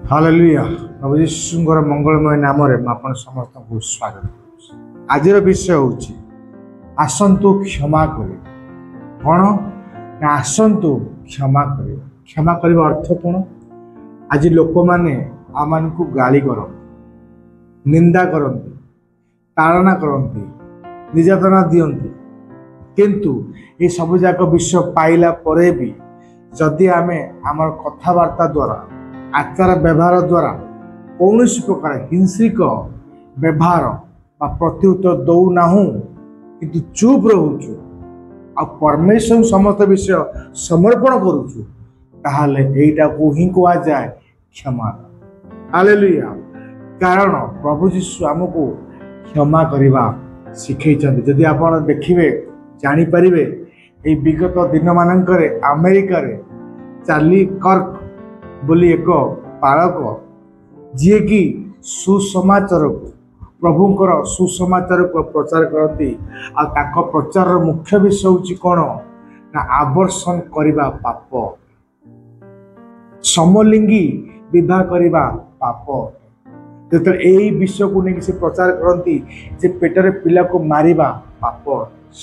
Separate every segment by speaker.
Speaker 1: Hallelujah. प्रभु यीशुଙ୍କର मंगलमय नाम रे आपण समस्त को स्वागत। आज विषय होची आसंतु क्षमा करे। कौन ना आसंतु क्षमा करे। क्षमा करने अर्थ कौन? आज लोक माने आमान को गाली करते, निंदा करते, ताड़ना करते, निर्यातना दियंती, किंतु ये सब जाक विषय पाइला परे भी जदि आमे आमर कथबार्ता द्वारा आचार व्यवहार द्वारा कौन प्रकार हिंसिक व्यवहार प्रत्युत्तर दौना किंतु चुप रोचु आ परमेश्वर समस्त विषय समर्पण करुचु ताहले एटा को ही कहा जाए क्षमा। हालेलुया। कारण प्रभु यीशु हमको क्षमा करवा शिखैछन्ति। जदि आपण देखिबे जानि परिबे ए विगत दिन मानकरे अमेरिका रे चार्ली कर्क बोली एक पालक जी कि सुसमाचार को प्रभुंकर सुसमाचार को प्रचार करती आ प्रचार मुख्य विषय होची कौन ना आवर्षण करिबा पाप, समलिंगी विवाह करिबा पाप। तो यही विषय को लेकिन से प्रचार करती जे पेटरे पिला को मारिबा पाप,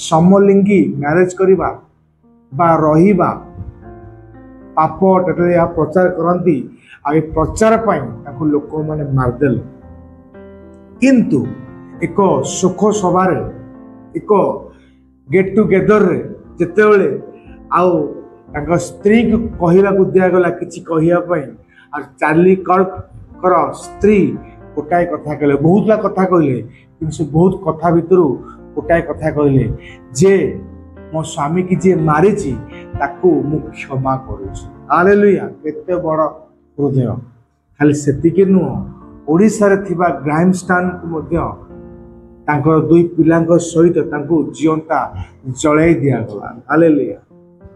Speaker 1: समलिंगी मैरेज करिबा बा रहिबा पाप या प्रचार करती आ प्रचार लोक मैंने मारदेल। किंतु एक सुख सभा एक गेट टुगेदर जिते आउ स्त्री को कहवा दिगला कि कहवाई आ चार्ली कर्कर स्त्री गोटाए कथा कहले, बहुत कथा कहले कि बहुत कथा भितर गोटाए कथा कहले जे मो स्वामी की जे मारी ताकू मु क्षमा करुछि। हालेलुया। केते बड़ हृदय। खाली सेतिके नुह ओडिसा रे थिबा ग्राइमस्टान को मध्य तांकर दुई पिलांक सहित तांको जीवंता जळाई दिया गला। हालेलुया।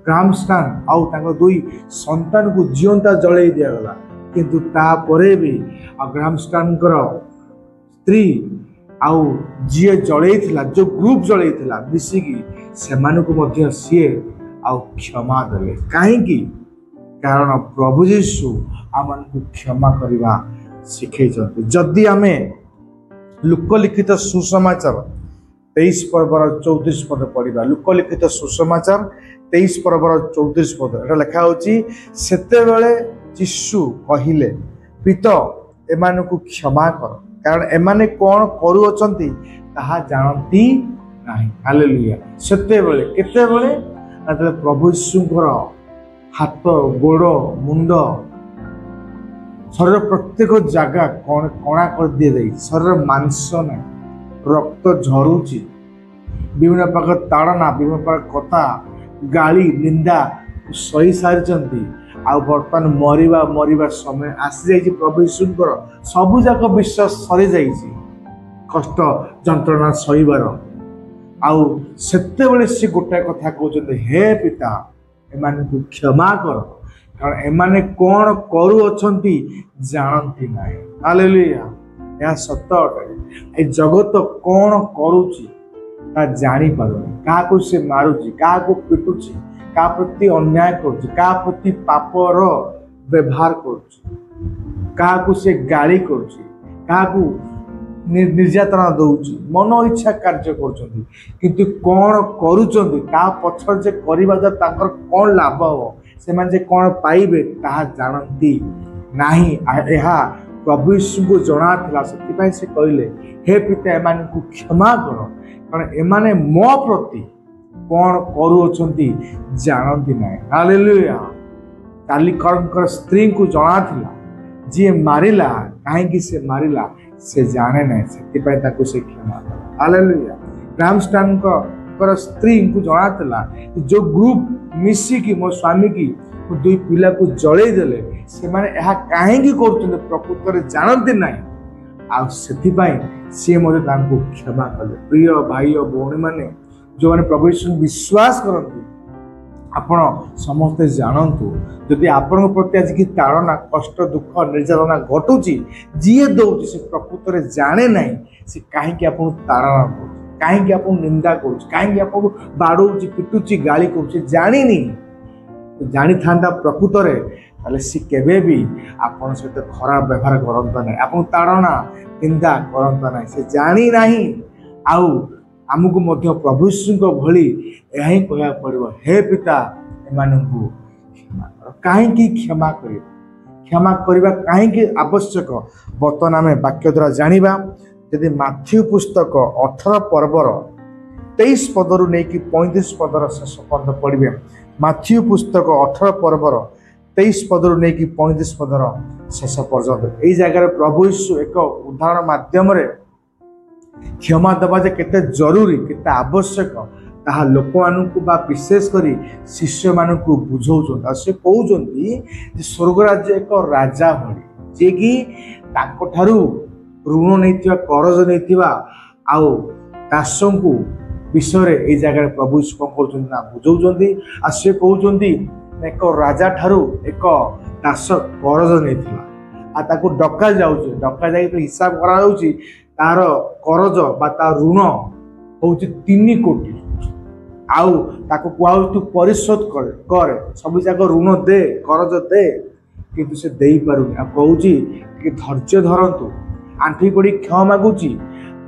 Speaker 1: ग्राइमस्टान आउ तांको दुई संतान को जीवंता जळाई दिया गला। किंतु ता परे भी ग्राइमस्टान कर स्त्री आउ जी जड़े जो ग्रुप जड़े मिसिकी से सी आउ क्षमा देले। कहीं कारण प्रभु यीशु आम को क्षमा करवा शिखे। जदि आमे लोकलिखित सुसमाचार 23 पर्वर 34 पद पढ़ा, लोकलिखित सुसमाचार 23 पर्वर 34 पद एटा लिखा होची सेतेबेले यीशु कहिले पिता एमान को क्षमा कर कारण एमाने कौन करुअछंती ताहा जानती नाही। हालेलुया। सेतेबेले केतेबेले मतलब प्रभु यीशुଙ୍କର हाथ गोड़ मुंड शरीर प्रत्येक जगह कणा कर दिए जाए, शरीर मांस ना रक्त झरुची, विभिन्न प्रकार ताड़ना, विभिन्न प्रकार कथा गाली निंदा सही सारी आ बर्तमान मरिबा मरिबा समय आसी जाइए। प्रभु यीशुଙ୍କର सबु जाक विश्वास सरी जाइए कष्ट जंत्रणा सहीबार आउ सेतेबेले से गोटाए कथा कहते हे पिता एमान को क्षमा कर कारण एमाने कौन करुअछंती जानती नाही। हालेलुया। यह सत्य अटे। ए जगत कौन करुची ता जानी पारुनी, क्या से मारुची, क्या पिटुची, क्या प्रति अन्याय करुची, क्या प्रति पापर व्यवहार करुची, क्या से गाली करुची, क्या निर्यातना दौची, मन इच्छा कार्य करुचंती किंतु कौन करुचंती ता पछर जे करिबा जा ताकर कौन लाभ हो से माने जे कौन पाइबे ताहा जानती नाही। एहा प्रभु यीशु को जଣା थिला सतिपाई से कहले हे पिता एमान को क्षमा कर कारण एमाने मो प्रति कौन करुअछंती जानती नाही। हालेलुया। चार्ली कर्कर स्त्री को जଣା थिला जी मारिला कहीं से मारिला से जाने ना से क्षमा। हालेलुया। ग्राइमस्टान कर स्त्री को जଣା थिला जो ग्रुप मिसिकी मो स्वामी की दुई पिला को जड़े देले से माने एहा काहेकि करछन प्रकृत रे जानती नाही आ सेथिपाई से मोते तांको क्षमा कले। प्रिय भाई और भौणी माने जो माने प्रभु यीशु विश्वास करती आपण समस्ते जानतु जदि आपण प्रति आज की ताड़ना कष्ट दुख निर्यातना घटुची जी दौची से प्रकृत रे जाने नाही से कहीं आपन ताड़ना कर कहीं आपन निंदा कर कहीं आपन बाड़ौची पिटुची गाली कर जानी नहीं जानी था प्रकृत ताले सी केबे भी आपण सहित खराब व्यवहार करता नहीं, आपन ताड़ना निंदा करता नहीं। से जानी नहीं आउ आमको मध्य प्रभु यीशु भली यही कह पड़ो, हे पिता एमानंकु क्षमा कर। कहीं क्षमा कर, क्षमा करने कहीं आवश्यक बर्तमान आम वाक्य द्वारा जाना। यदि माथ्यू पुस्तक 18 पर्वर 23 पदरु नहीं कि 35 पदर शेष पद पढ़े। माथ्यू पुस्तक 18 पर्वर 23 पदरु नहीं कि 35 पदर शेष पर्यंत यही जगह प्रभु यीशु एक उदाहरण माध्यम क्षमा देवा जे केते जरूरी केते आवश्यक ताहा लोक मानू बा विशेषकर शिष्य मानू बुझाऊँ। से कहते स्वर्ग राज्य एक राजा भली जे कि तांको ऋण नहीं करज नहीं आउ दासों को विषय ये जगह प्रभु कौन कर बुझाऊँ। आ से कहते एक राजा ठारू एक दास करज नहीं ताको डका डका जा हिसाब कर तार करज बा तार ऋण हूँ 3 कोटी आउ ताको कह तू परिशोध कर सब जाक ऋण दे करज दे किंतु से दे पारुनी। कहूँ कि धैर्य धरतु आंठी पड़ी क्षमा मागुची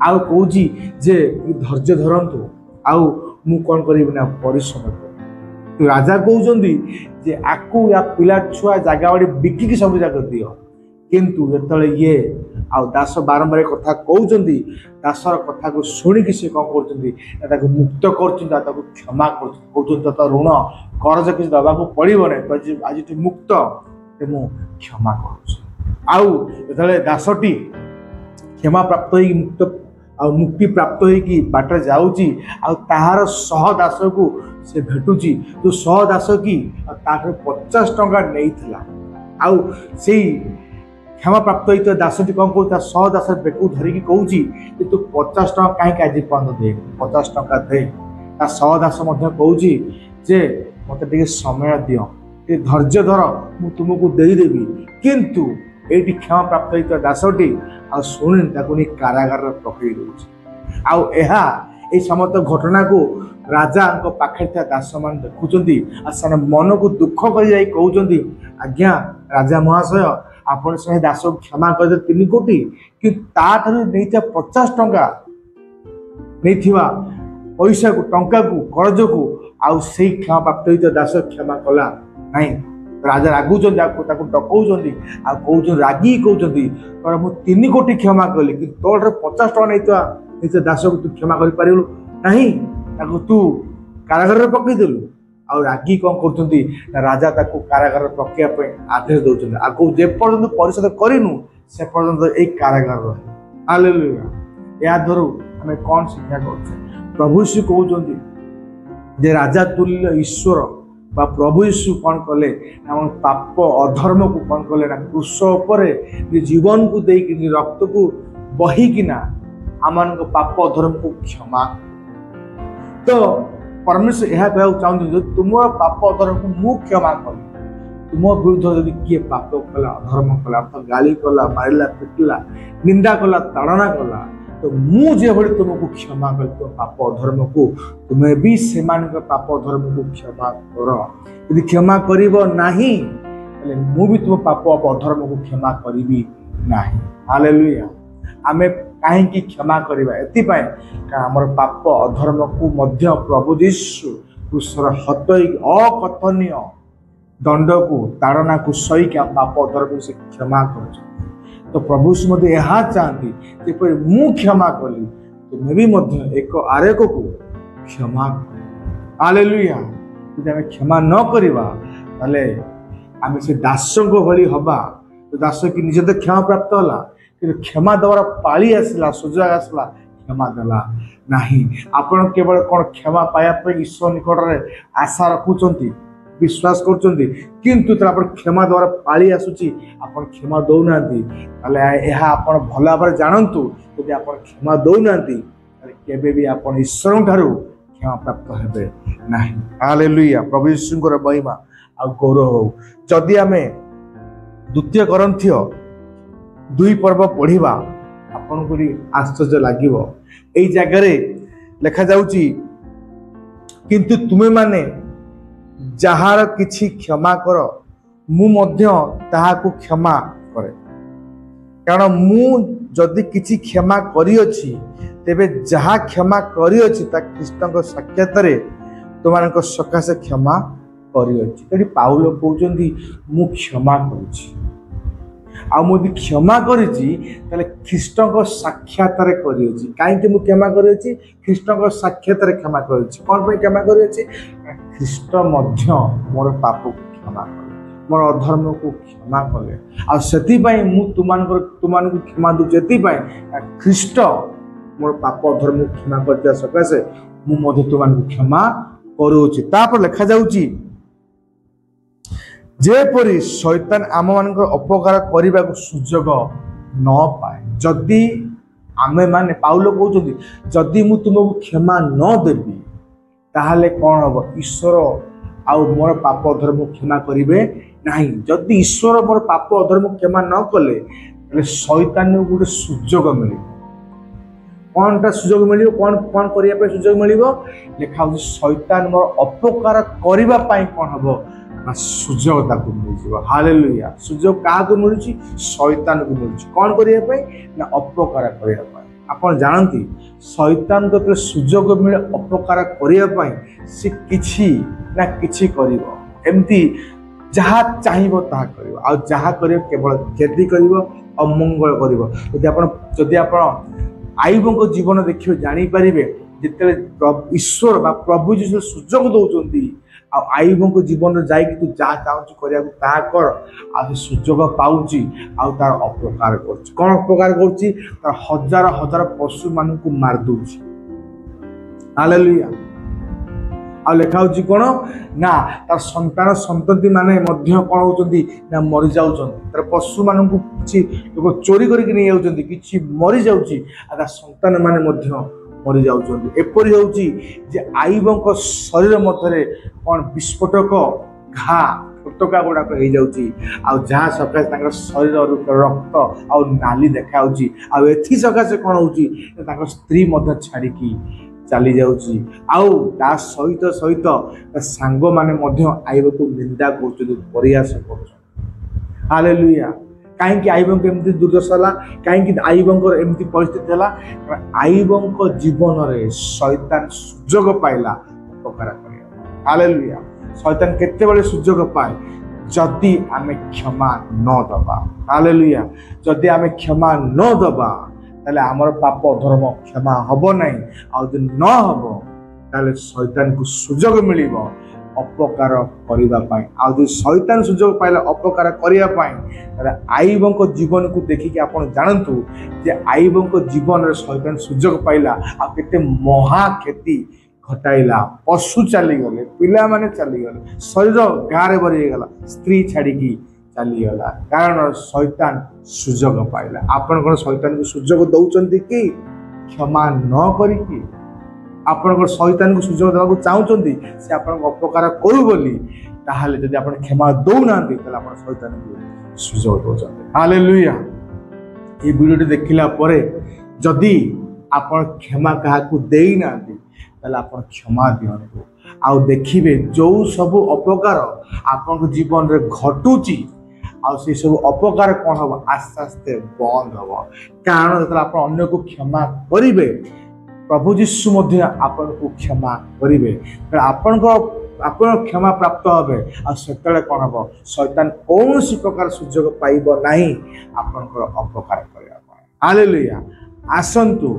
Speaker 1: आउ कहूँ जे धैर्य धरतु आउ मु कौन करी परिश्रम कर। राजा कहते जे आकु या पिला छुआ जगह बाड़ी बिकिकी सब जाक दियो किंतु जो ये आउ दास बारंबार कथा कहते दासर कथा को शुणिकी से कौन कर मुक्त कर क्षमा कर ऋण करज किसी दबा पड़ो नहीं तो आज मुक्त मु क्षमा कर। दासटी क्षमा प्राप्त हो मुक्त आ मुक्ति प्राप्त होगी बाट जाऊँगी आहार सह दास को से भेटुची तो सह दास की 50 टंका नहीं आउ से क्षमा प्राप्त होता दासटी कौन कहता सह दास बेकू धरिकी कहूँ तू 50 टंका कहीं आज पर्यटन दे 50 टंका दे सह दास कहूँ जे मत टे समय दियो धैर्य धर मु तुमको देदेवी किंतु ये क्षमा प्राप्त होता दासटी आ शुणी नहीं कारागार पकड़ दे आई समस्त घटना को राजा पाखे दास मान देखुं से मन को दुख कर कहते आज्ञा राजा महाशय आपण से दास को क्षमा कर 3 कोटी कि नहीं 50 टंका नहीं पैसा को टंका को करज को आउ से क्षमा प्राप्त होता दास क्षमा कला नहीं। राजा रागुच डकाउं आ कौन रागी कहते मु 3 कोटी क्षमा कली कि तोर 50 टका नहीं दास को तू क्षमा कर पारू नहीं तू कारागार पकईदेलु आ रागी कौन कर राजा कारागार पकड़ा आदेश दौरान आगे जेपर्यंत परिशोध करूँ से पर्यंत एक कारागार रहे। हालेलुया। या धरू आम कौन शिक्षा कर प्रभु यीशु कहते जे राजा तुल्य ईश्वर बा प्रभु यीशु कौन कले पाप अधर्म को कौन कले क्रूस जीवन को देकी रक्त को बहीकिना आम पाप अधर्म को क्षमा तो परमेश्वर यह कहना चाहते तुम पाप अधर्म को मु क्षमा कली तुम विरुद्ध जब किए पाप कला अधर्म कला गाली कला मारिला पिटला निंदा कला ताड़ना कला तो मुझे भली तुमको क्षमा कर तुम पाप धर्म को तुम्हें भी से पाप धर्म को क्षमा कर यदि क्षमा कर नाही मु भी तुम पाप अधर्म को क्षमा करी नाही। हालेलुया। आमे कहीं क्षमा करवा एपाई आमर पाप अधर्म को मध्य प्रभु यीशु क्रूसर हत अकथनीय दंड को ताड़ना को सही पाप अधर्म को से क्षमा कर तो प्रभु से मध्य यह चाहती जपर मु क्षमा कली तुम्हें भी मध्य एक आरेक को क्षमा कर। हालेलुया। यदि आम क्षमा न करवा ताले आम से दासों भली हवा तो दास की निजे तो क्षमा प्राप्त होला कि क्षमा देवार पाली आसला सुजोग आसला क्षमा देला नहीं। आपण केवल कौन क्षमा पाया ईश्वर निकट में आशा रखुंट विश्वास करचंदी किंतु क्षमा द्वारा पाली आसुची आपण क्षमा दौना यह आपण भल भाव जानतु यदि आप क्षमा दौना केबे भी आपण ईश्वर ठारू क्षमा प्राप्त हेबे नाही। हालेलुया। प्रभु यीशुଙ୍କର महिमा आ गौरव हो। जदि आमे 2 कोरिन्थिय 2 पर्व पढ़िबा आपण को आश्चर्य लागिवो। एई जगह लिखा जाउची किंतु तुमे माने जहार किछि क्षमा कर ମୁଁ ମଧ୍ୟ ତାହାକୁ କ୍ଷମା କରେ। କାରଣ ମୁଁ ଯଦି କିଛି କ୍ଷମା କରିଅଛି ତେବେ ଯାହା କ୍ଷମା କରିଅଛି ତା ଖ୍ରୀଷ୍ଟଙ୍କ ସାକ୍ଷାତରେ ତୁମମାନଙ୍କ ସକାଶେ କ୍ଷମା କରିଅଛି। ଏଠି ପାଉଲ କହୁଛନ୍ତି ମୁଁ କ୍ଷମା କରୁଛି। ଆଉ ମୁଁ ଯଦି କ୍ଷମା କରିଛି ତାହେଲେ ଖ୍ରୀଷ୍ଟଙ୍କ ସାକ୍ଷାତରେ କରିଅଛି। କାହିଁକି ମୁଁ କ୍ଷମା କରିଅଛି? ଖ୍ରୀଷ୍ଟଙ୍କ ସାକ୍ଷାତରେ କ୍ଷମା କରିଅଛି। କ'ଣ ପାଇଁ କ୍ଷମା କରିଅଛି? ଖ୍ରୀଷ୍ଟ ମଧ୍ୟ ମୋର ପାପକୁ କ୍ଷମା କଲେ, ମୋର ଅଧର୍ମକୁ କ୍ଷମା କଲେ। ଆଉ ସେଥିପାଇଁ ମୁଁ ତୁମମାନଙ୍କୁ କ୍ଷମା ଦେଉଛି। ଏଥିପାଇଁ ଖ୍ରୀଷ୍ଟ ମୋର ପାପ ଅଧର୍ମକୁ କ୍ଷମା କରିଥିବା ସକାଶେ ମୁଁ ମଧ୍ୟ ତୁମମାନଙ୍କୁ କ୍ଷମା କରୁଅଛି। ତାପରେ ଲେଖାଯାଉଛି ଯେପରି ଶୈତାନ ଆମମାନଙ୍କର ଅପକାର କରିବାକୁ ସୁଯୋଗ ନ ପାଏ। ଯଦି ଆମେମାନେ, ପାଉଲ କହୁଛନ୍ତି ଯଦି ମୁଁ ତୁମକୁ କ୍ଷମା ନ ଦେବି ତାହେଲେ କ'ଣ ହବ? ଈଶ୍ୱର ଆଉ ମୋର ପାପ ଅଧର୍ମକୁ କ୍ଷମା କରିବେ ନାହିଁ। ଯଦି ଈଶ୍ୱର ମୋର ପାପ ଅଧର୍ମକୁ କ୍ଷମା ନ କଲେ ତାହେଲେ ଶୈତାନକୁ ଗୋଟେ ସୁଯୋଗ ମିଳିବ। କ'ଣଟା ସୁଯୋଗ ମିଳିବ? କ'ଣ କରିବା ପାଇଁ ସୁଯୋଗ ମିଳିବ? ଲେଖା ହେଉଛି ଶୈତାନ ମୋର ଅପକାର କରିବା ପାଇଁ କ'ଣ ହବ ନା ସୁଯୋଗ ତାକୁ ମିଳିଯିବ। ହାଲେଲୁୟା। ସୁଯୋଗ କାହାକୁ ମିଳୁଛି? ଶୈତାନକୁ ମିଳୁଛି। କ'ଣ କରିବା ପାଇଁ? ନା ଅପକାର କରିବା ପାଇଁ। ଆପଣ ଜାଣନ୍ତି ଶୈତାନକୁ ଯେତେବେଳେ ସୁଯୋଗ ମିଳେ ଅପକାର କରିବା ପାଇଁ ସେ କିଛି ନା କିଛି କରିବ। ଏମିତି ଯାହା ଚାହିଁବ ତାହା କରିବ। ଆଉ ଯାହା କରିବ କେବଳ କ୍ଷତି କରିବ, ଅମଙ୍ଗଳ କରିବ। ଯଦି ଆପଣ ଆୟୁବଙ୍କ ଜୀବନ ଦେଖିବେ ଜାଣିପାରିବେ ଯେତେବେଳେ ଈଶ୍ୱର ବା ପ୍ରଭୁ ଯୀଶୁ ସୁଯୋଗ ଦେଉଛନ୍ତି ଆଉ ଆୟୁବଙ୍କ ଜୀବନରେ ଯାଇକି ତୁ ଯାହା ଚାହୁଁଛୁ କରିବାକୁ ତାହା କର, ଆଉ ସେ ସୁଯୋଗ ପାଉଛି ଆଉ ତାର ଅପକାର କରୁଛି। କ'ଣ ଅପକାର କରୁଛି? ତାର ହଜାର ହଜାର ପଶୁମାନଙ୍କୁ ମାରି ଦେଉଛି। ହାଲେଲୁୟା। ଆଉ ଲେଖା ହେଉଛି କ'ଣ ନା ତାର ସନ୍ତାନ ସନ୍ତତି ମାନେ ମଧ୍ୟ କ'ଣ ହେଉଛନ୍ତି ନା ମରିଯାଉଛନ୍ତି। ତାର ପଶୁମାନଙ୍କୁ କିଛି ଲୋକ ଚୋରି କରିକି ନେଇଯାଉଛନ୍ତି, କିଛି ମରିଯାଉଛି, ଆଉ ତା ସନ୍ତାନ ମାନେ ମଧ୍ୟ ମରିଯାଉଛନ୍ତି। ଏପରି ହେଉଛି ଯେ ଆୟୁବଙ୍କ ଶରୀର ମଧ୍ୟରେ କ'ଣ ବିସ୍ଫୋଟକ ଘା ଫୋଟକା ଗୁଡ଼ାକ ହେଇଯାଉଛି। ଆଉ ଯାହା ସକାଶେ ତାଙ୍କର ଶରୀରରୁ ରକ୍ତ ଆଉ ନାଲି ଦେଖାଯାଉଛି। ଆଉ ଏଥି ସକାଶେ କ'ଣ ହେଉଛି ତାଙ୍କ ସ୍ତ୍ରୀ ମଧ୍ୟ ଛାଡ଼ିକି ଚାଲି ଯାଉଛି। ଆଉ ତା ସହିତ ତା ସାଙ୍ଗମାନେ ମଧ୍ୟ ଆୟୁବକୁ ନିନ୍ଦା କରୁଛନ୍ତି, ପରିହାସ କରୁଛନ୍ତି। ହାଲେଲୁୟା। କାହିଁକି ଆୟୁବଙ୍କ ଏମିତି ଦୁର୍ଦ୍ଦଶା ହେଲା? କାହିଁକି ଆୟୁବଙ୍କର ଏମିତି ପରିସ୍ଥିତି ହେଲା? ଆୟୁବଙ୍କ ଜୀବନରେ ଶୈତାନ ସୁଯୋଗ ପାଇଲା ଅପକାର କରିବା। ହାଲେଲୁୟା। ଶୈତାନ କେତେବେଳେ ସୁଯୋଗ ପାଏ? ଯଦି ଆମେ କ୍ଷମା ନ ଦେବା। ହାଲେଲୁୟା। ଯଦି ଆମେ କ୍ଷମା ନ ଦେବା ତାହେଲେ ଆମର ପାପ ଧର୍ମ କ୍ଷମା ହବ ନାହିଁ। ଆଉ ଯଦି ନ ହବ ତାହେଲେ ଶୈତାନକୁ ସୁଯୋଗ ମିଳିବ ଅପକାର କରିବା ପାଇଁ। ଆଉ ଯଦି ଶୈତାନ ସୁଯୋଗ ପାଇଲା ଅପକାର କରିବା ପାଇଁ ତାହେଲେ ଆୟୁବଙ୍କ ଜୀବନକୁ ଦେଖିକି ଆପଣ ଜାଣନ୍ତୁ ଯେ ଆୟୁବଙ୍କ ଜୀବନରେ ଶୈତାନ ସୁଯୋଗ ପାଇଲା ଆଉ କେତେ ମହା କ୍ଷତି ଘଟାଇଲା। ପଶୁ ଚାଲିଗଲେ, ପିଲାମାନେ ଚାଲିଗଲେ, ଶରୀର ଗାଁରେ ଭରି ହେଇଗଲା, ସ୍ତ୍ରୀ ଛାଡ଼ିକି ଚାଲିଗଲା, କାରଣ ଶୈତାନ ସୁଯୋଗ ପାଇଲା। ଆପଣ କ'ଣ ଶୈତାନକୁ ସୁଯୋଗ ଦେଉଛନ୍ତି କି କ୍ଷମା ନ କରିକି? ଆପଣଙ୍କର ଶୈତାନକୁ ସୁଯୋଗ ଦେବାକୁ ଚାହୁଁଛନ୍ତି ସେ ଆପଣଙ୍କ ଅପକାର କରୁ ବୋଲି, ତାହେଲେ ଯଦି ଆପଣ କ୍ଷମା ଦେଉନାହାନ୍ତି ତାହେଲେ ଆପଣ ଶୈତାନକୁ ସୁଯୋଗ ଦେଉଛନ୍ତି। ହାଲେଲୁୟା। এই ଭିଡ଼ିଓଟି ଦେଖିଲା ପରେ ଯଦି ଆପଣ କ୍ଷମା କାହାକୁ ଦେଇନାହାନ୍ତି ତାହେଲେ ଆପଣ କ୍ଷମା ଦିଅନ୍ତୁ। ଆଉ ଦେଖିବେ ଯେଉଁ ସବୁ ଅପକାର ଆପଣଙ୍କ ଜୀବନରେ ଘଟୁଛି ଆଉ ସେ ସବୁ ଅପକାର କ'ଣ ହେବ? ଆସ୍ତେ ଆସ୍ତେ ବନ୍ଦ ହେବ। କାରଣ ଯେତେବେଳେ ଆପଣ ଅନ୍ୟକୁ କ୍ଷମା କରିବେ ପ୍ରଭୁ ଯୀଶୁ ମଧ୍ୟ ଆପଣଙ୍କୁ କ୍ଷମା କରିବେ। ଆପଣ କ୍ଷମା ପ୍ରାପ୍ତ ହେବେ। ଆଉ ସେତେବେଳେ କ'ଣ ହେବ? ଶୈତାନ କୌଣସି ପ୍ରକାର ସୁଯୋଗ ପାଇବ ନାହିଁ ଆପଣଙ୍କର ଅପକାର କରିବା ପାଇଁ। ହାଲେଲୁୟା। ଆସନ୍ତୁ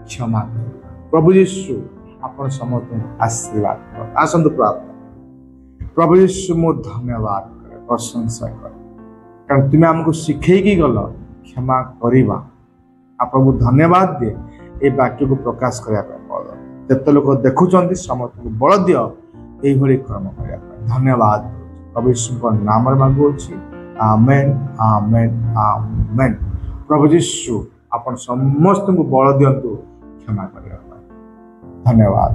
Speaker 1: କ୍ଷମା କରିବେ। ପ୍ରଭୁ ଯୀଶୁ ଆପଣ ସମସ୍ତଙ୍କୁ ଆଶୀର୍ବାଦ କର। ଆସନ୍ତୁ ପ୍ରାର୍ଥନା। ପ୍ରଭୁ ଯୀଶୁ ମୁଁ ଧନ୍ୟବାଦ କରେ, ପ୍ରଶଂସା କରେ, କାରଣ ତୁମେ ଆମକୁ ଶିଖେଇକି ଗଲ କ୍ଷମା କରିବା। ଆପଣଙ୍କୁ ଧନ୍ୟବାଦ ଦିଏ এই ବାକ୍ୟକୁ ପ୍ରକାଶ କରିବା ପାଇଁ। ବଳ ଯେତେ ଲୋକ ଦେଖୁଛନ୍ତି ସମସ୍ତଙ୍କୁ ବଳ ଦିଅ এইଭଳି କର୍ମ କରିବା ପାଇଁ। ଧନ୍ୟବାଦ ପ୍ରଭୁ ଯୀଶୁଙ୍କ ନାମରେ ମାଗୁଅଛି। ଆମେନ୍, ଆମେନ୍, ଆମେନ୍। ପ୍ରଭୁ ଯୀଶୁ ଆପଣ ସମସ୍ତଙ୍କୁ ବଳ ଦିଅନ୍ତୁ କ୍ଷମା କରିବା ପାଇଁ। ଧନ୍ୟବାଦ।